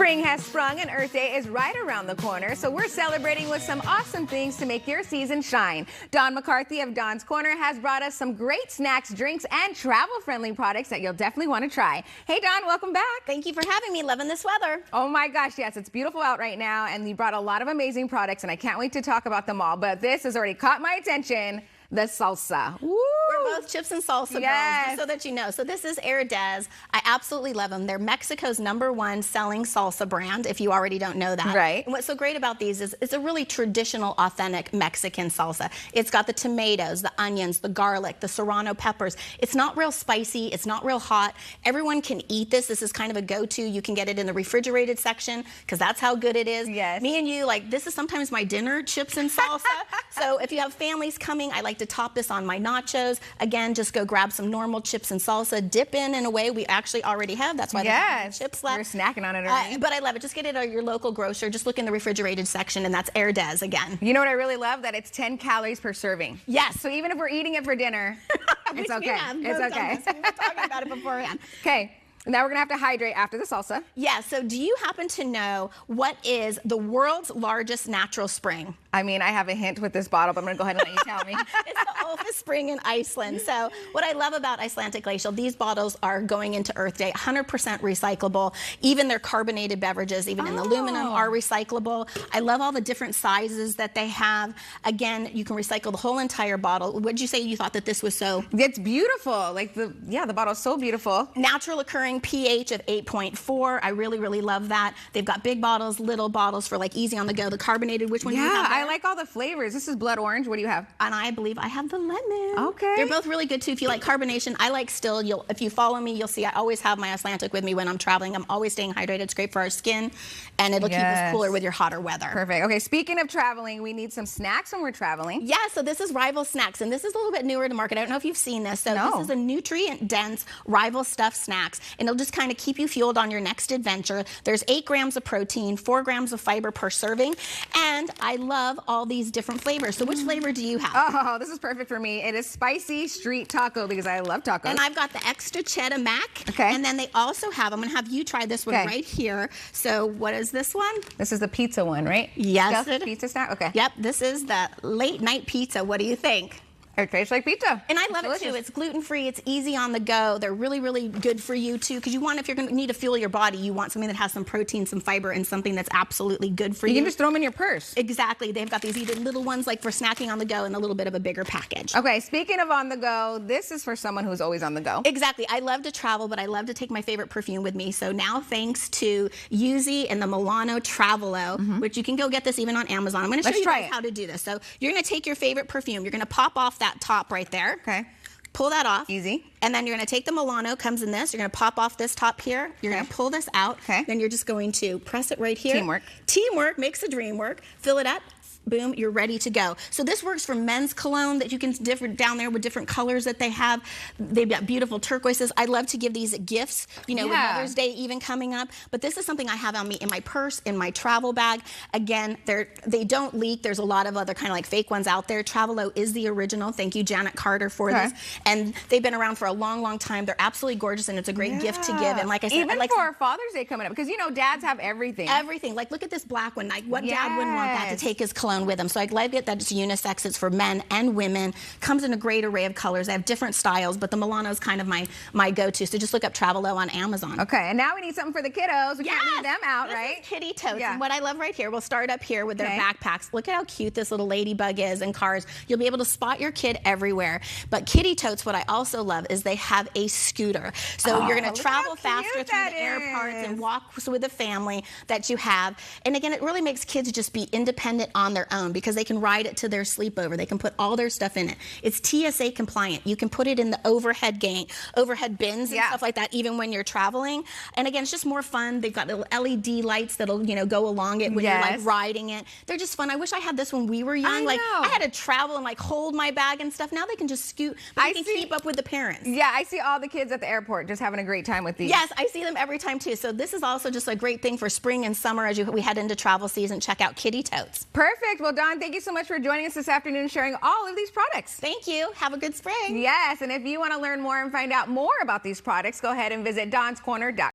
Spring has sprung and Earth Day is right around the corner, so we're celebrating with some awesome things to make your season shine. Don McCarthy of Don's Corner has brought us some great snacks, drinks, and travel-friendly products that you'll definitely want to try. Hey, Don, welcome back. Thank you for having me. Loving this weather. Oh my gosh, yes, it's beautiful out right now, and you brought a lot of amazing products, and I can't wait to talk about them all, but this has already caught my attention. The salsa. Woo! We're both chips and salsa girls, just so that you know. So this is HERDEZ. I absolutely love them. They're Mexico's #1 selling salsa brand, if you already don't know that. Right. And what's so great about these is it's a really traditional, authentic Mexican salsa. It's got the tomatoes, the onions, the garlic, the serrano peppers. It's not real spicy. It's not real hot. Everyone can eat this. This is kind of a go-to. You can get it in the refrigerated section because that's how good it is. Yes. Me and you, like, this is sometimes my dinner, chips and salsa. So if you have families coming, I like to top this on my nachos. Again, just go grab some normal chips and salsa, dip in a way we actually already have. That's why there's chips left. We're snacking on it already. But I love it. Just get it at your local grocer. Just look in the refrigerated section, and that's HERDEZ again. You know what I really love? That it's 10 calories per serving. Yes. So even if we're eating it for dinner, it's okay. It's okay. We were talking about it beforehand. Okay. Now we're going to have to hydrate after the salsa. Yeah, so do you happen to know what is the world's largest natural spring? I mean, I have a hint with this bottle, but I'm going to go ahead and let you tell me. It's the Ölfus Spring in Iceland. So what I love about Icelandic Glacial, these bottles are going into Earth Day, 100% recyclable. Even their carbonated beverages, even in aluminum, are recyclable. I love all the different sizes that they have. Again, you can recycle the whole entire bottle. What did you say you thought that this was so? It's beautiful. Like, the bottle's so beautiful. Natural occurring pH of 8.4. I really, really love that. They've got big bottles, little bottles for like easy on the go. The carbonated, which one do you have there? I like all the flavors. This is blood orange. What do you have? And I believe I have the lemon. Okay. They're both really good too. If you like carbonation, I like still. If you follow me, you'll see I always have my Icelandic with me when I'm traveling. I'm always staying hydrated. It's great for our skin, and it'll keep us cooler with your hotter weather. Perfect. Okay, speaking of traveling, we need some snacks when we're traveling. Yeah, so this is Rivalz Snacks, and this is a little bit newer to market. I don't know if you've seen this. So this is a nutrient-dense Rivalz Stuffed Snacks, and it'll just kind of keep you fueled on your next adventure. There's 8 grams of protein, 4 grams of fiber per serving, and I love all these different flavors. So which flavor do you have? Oh, this is perfect for me. It is spicy street taco because I love tacos. And I've got the extra Chedda Mac. Okay. And then they also have, I'm going to have you try this one right here. So what is this one? This is the pizza one, right? Yes. Stuffed pizza snack? Okay. Yep, this is the late night pizza. What do you think? It tastes like pizza. And I love it too. It's gluten-free. It's easy on the go. They're really, really good for you too, because you want, if you're going to need to fuel your body, you want something that has some protein, some fiber, and something that's absolutely good for you. You can just throw them in your purse. Exactly. They've got these either little ones like for snacking on the go and a little bit of a bigger package. Okay, speaking of on the go, this is for someone who's always on the go. Exactly. I love to travel, but I love to take my favorite perfume with me. So now, thanks to Yuzi and the Milano Travalo, which you can go get this even on Amazon. I'm going to show you guys how to do this. So you're going to take your favorite perfume. You're going to pop off that top right there. Okay. Pull that off. Easy. And then you're going to take the Milano, comes in this. You're going to pop off this top here. You're going to pull this out. Okay. Then you're just going to press it right here. Teamwork. Teamwork makes the dream work. Fill it up. Boom, you're ready to go. So this works for men's cologne that you can down there with different colors that they have. They've got beautiful turquoises. I love to give these gifts, you know, with Mother's Day even coming up. But this is something I have on me in my purse, in my travel bag. Again, they don't leak. There's a lot of other kind of like fake ones out there. Travalo is the original. Thank you, Janet Carter, for this. And they've been around for a long, long time. They're absolutely gorgeous, and it's a great gift to give. And like I said, even for Father's Day coming up, because you know dads have everything. Everything. Like look at this black one. Like what dad wouldn't want that to take his cologne with him? So I like it that it's unisex. It's for men and women. Comes in a great array of colors. I have different styles, but the Milano is kind of my go-to. So just look up Travalo on Amazon. Okay, and now we need something for the kiddos. We can't leave them out, right? Kiddietotes. And what I love right here, we'll start up here with their backpacks. Look at how cute this little ladybug is and cars. You'll be able to spot your kid everywhere. But Kiddietotes, what I also love is they have a scooter. So you're going to travel faster through the airports and walk with the family that you have. And again, it really makes kids just be independent on their own because they can ride it to their sleepover. They can put all their stuff in it. It's TSA compliant. You can put it in the overhead bins and stuff like that, even when you're traveling. And again, it's just more fun. They've got little LED lights that'll, you know, go along it when you're like riding it. They're just fun. I wish I had this when we were young. I had to travel and like hold my bag and stuff. Now they can just scoot. But they can keep up with the parents. Yeah, I see all the kids at the airport just having a great time with these. Yes, I see them every time too. So this is also just a great thing for spring and summer as we head into travel season. Check out Kiddietotes. Perfect. Well, Dawn, thank you so much for joining us this afternoon and sharing all of these products. Thank you. Have a good spring. Yes, and if you want to learn more and find out more about these products, go ahead and visit donscorner.com.